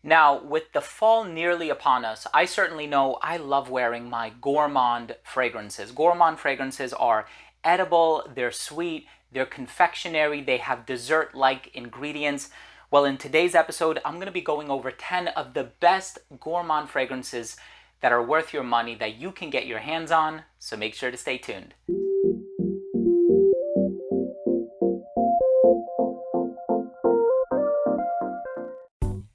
Now, with the fall nearly upon us, I certainly know I love wearing my gourmand fragrances. Gourmand fragrances are edible, they're sweet, they're confectionery, they have dessert-like ingredients. Well, in today's episode, I'm going to be going over 10 of the best gourmand fragrances that are worth your money that you can get your hands on, so make sure to stay tuned.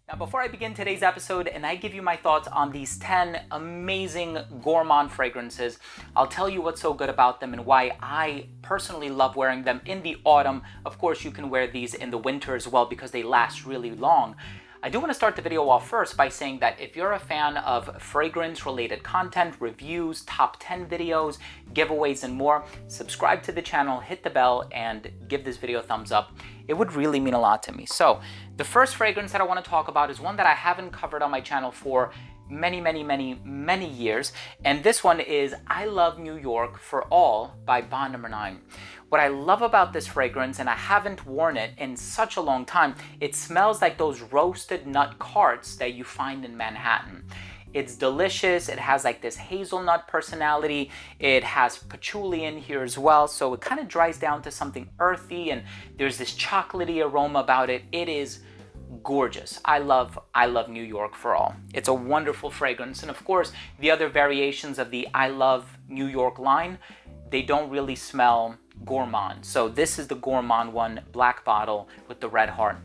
Now, before I begin today's episode and I give you my thoughts on these 10 amazing gourmand fragrances, I'll tell you what's so good about them and why I personally love wearing them in the autumn. Of course, you can wear these in the winter as well because they last really long. I do want to start the video off first by saying that if you're a fan of fragrance-related content, reviews, top 10 videos, giveaways, and more, subscribe to the channel, hit the bell, and give this video a thumbs up. It would really mean a lot to me. So, the first fragrance that I want to talk about is one that I haven't covered on my channel for many years, and this one is I Love New York for All by Bond No. 9. What I love about this fragrance, and I haven't worn it in such a long time, it smells like those roasted nut carts that you find in Manhattan. It's delicious, it has like this hazelnut personality, it has patchouli in here as well, so it kind of dries down to something earthy, and there's this chocolatey aroma about it. It is gorgeous. I love New York for All. It's a wonderful fragrance, and of course, the other variations of the I Love New York line, they don't really smell gourmand. So this is the gourmand one, black bottle with the red heart.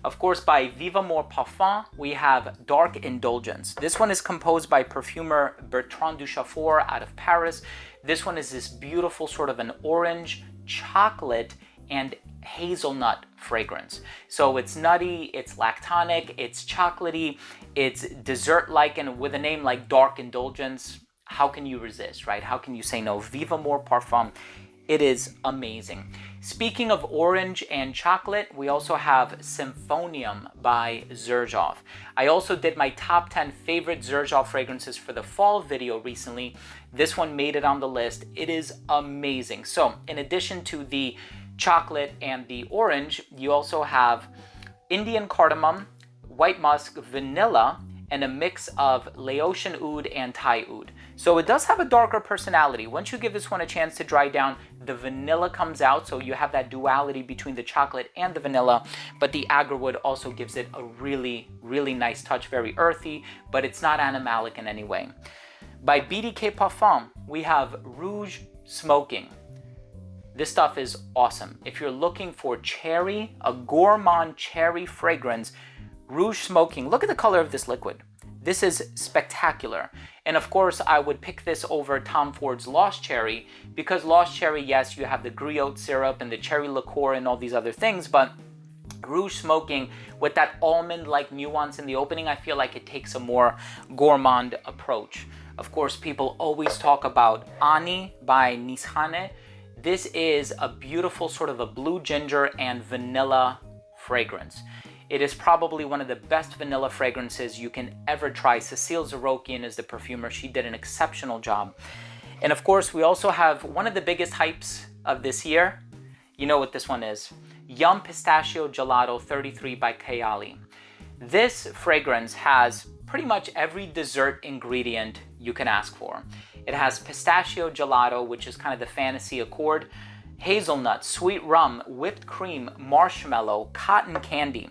Of course, by Vive Amour Parfum, we have Dark Indulgence. This one is composed by perfumer Bertrand Duchaufour out of Paris. This one is this beautiful sort of an orange, chocolate, and hazelnut fragrance. So it's nutty, it's lactonic, it's chocolatey, it's dessert-like, and with a name like Dark Indulgence, how can you resist, right? How can you say no? Vive Amour Parfum. It is amazing. Speaking of orange and chocolate, we also have Symphonium by Xerjoff. I also did my top 10 favorite Xerjoff fragrances for the fall video recently. This one made it on the list. It is amazing. So in addition to the chocolate and the orange, you also have Indian cardamom, white musk, vanilla, and a mix of Laotian oud and Thai oud. So it does have a darker personality. Once you give this one a chance to dry down, the vanilla comes out, so you have that duality between the chocolate and the vanilla, but the agarwood also gives it a really nice touch, very earthy, but it's not animalic in any way. By BDK Parfum, we have Rouge Smoking. This stuff is awesome. If you're looking for cherry, a gourmand cherry fragrance, Rouge Smoking, look at the color of this liquid. This is spectacular. And of course, I would pick this over Tom Ford's Lost Cherry, because Lost Cherry, yes, you have the griotte syrup and the cherry liqueur and all these other things, but Rouge Smoking, with that almond-like nuance in the opening, I feel like it takes a more gourmand approach. Of course, people always talk about Ani by Nishane. This is a beautiful sort of a blue ginger and vanilla fragrance. It is probably one of the best vanilla fragrances you can ever try. Cecile Zarokian is the perfumer. She did an exceptional job. And of course, we also have one of the biggest hypes of this year. You know what this one is. Yum Pistachio Gelato 33 by Kayali. This fragrance has pretty much every dessert ingredient you can ask for. It has pistachio gelato, which is kind of the fantasy accord, hazelnut, sweet rum, whipped cream, marshmallow, cotton candy.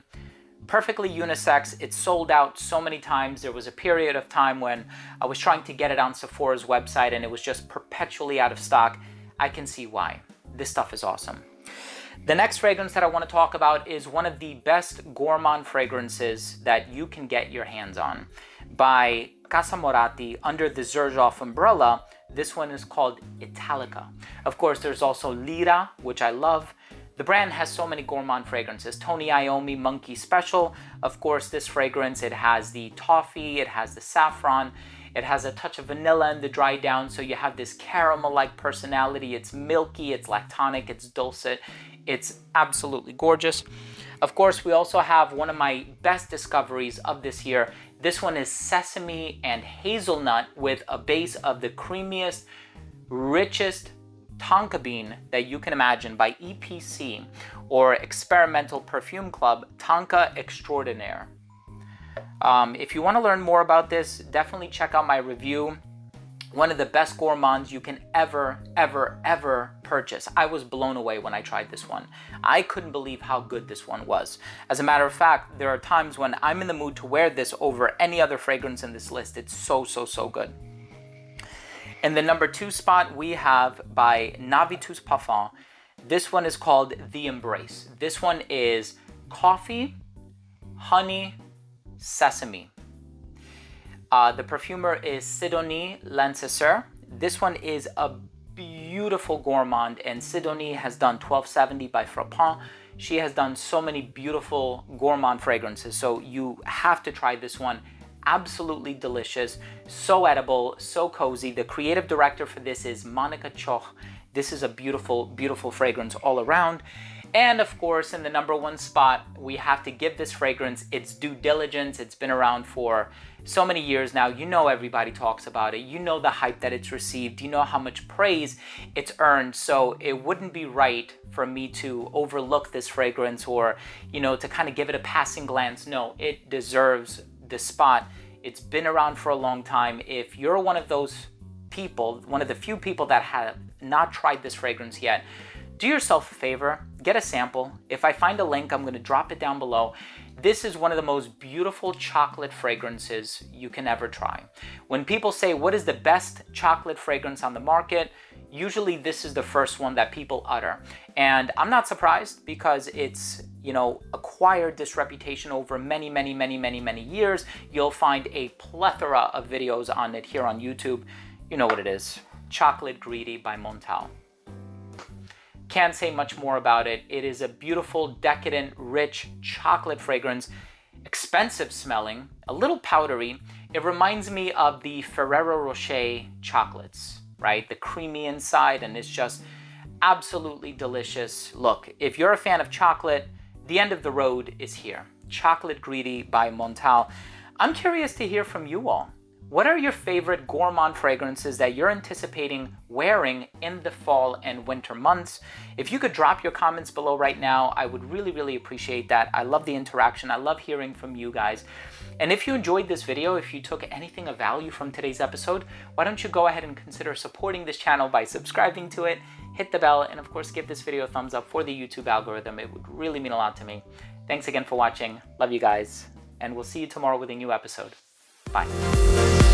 Perfectly unisex. It's sold out so many times. There was a period of time when I was trying to get it on Sephora's website and it was just perpetually out of stock. I can see why. This stuff is awesome. The next fragrance that I want to talk about is one of the best gourmand fragrances that you can get your hands on. By Casa Moratti under the Xerjoff umbrella, this one is called Italica. Of course, there's also Lira, which I love. The brand has so many gourmand fragrances. Tony Iommi Monkey Special. Of course, this fragrance, it has the toffee, it has the saffron, it has a touch of vanilla in the dry down, so you have this caramel-like personality. It's milky, it's lactonic, it's dulcet. It's absolutely gorgeous. Of course, we also have one of my best discoveries of this year. This one is sesame and hazelnut with a base of the creamiest, richest tonka bean that you can imagine by EPC, or Experimental Perfume Club Tonka Extraordinaire. If you want to learn more about this, definitely check out my review. One of the best gourmands you can ever purchase. I was blown away when I tried this one. I couldn't believe how good this one was. As a matter of fact, there are times when I'm in the mood to wear this over any other fragrance in this list. It's so good. In the number 2 spot, we have by Navitus Parfum. This one is called The Embrace. This one is coffee, honey, sesame. The perfumer is Sidonie Lancesseur. This one is a beautiful gourmand, and Sidonie has done 1270 by Frappant. She has done so many beautiful gourmand fragrances, so you have to try this one. Absolutely delicious, so edible, so cozy. The creative director for this is Monica Choch. This is a beautiful fragrance all around. And of course, in the number 1 spot, we have to give this fragrance its due diligence. It's been around for so many years now. You know, everybody talks about it. You know the hype that it's received. You know how much praise it's earned. So it wouldn't be right for me to overlook this fragrance or, you know, to kind of give it a passing glance. No, it deserves the spot. It's been around for a long time. If you're one of those people, one of the few people that have not tried this fragrance yet, do yourself a favor, get a sample. If I find a link, I'm going to drop it down below. This is one of the most beautiful chocolate fragrances you can ever try. When people say, what is the best chocolate fragrance on the market? Usually this is the first one that people utter. And I'm not surprised because it's, you know, acquired this reputation over many years. You'll find a plethora of videos on it here on YouTube. You know what it is. Chocolate Greedy by Montal. Can't say much more about it. It is a beautiful, decadent, rich chocolate fragrance, expensive smelling, a little powdery. It reminds me of the Ferrero Rocher chocolates, right? The creamy inside, and it's just absolutely delicious. Look, if you're a fan of chocolate, the end of the road is here. Chocolate Greedy by Montal. I'm curious to hear from you all. What are your favorite gourmand fragrances that you're anticipating wearing in the fall and winter months? If you could drop your comments below right now, I would really appreciate that. I love the interaction. I love hearing from you guys. And if you enjoyed this video, if you took anything of value from today's episode, why don't you go ahead and consider supporting this channel by subscribing to it, hit the bell, and of course give this video a thumbs up for the YouTube algorithm. It would really mean a lot to me. Thanks again for watching. Love you guys. And we'll see you tomorrow with a new episode. Bye.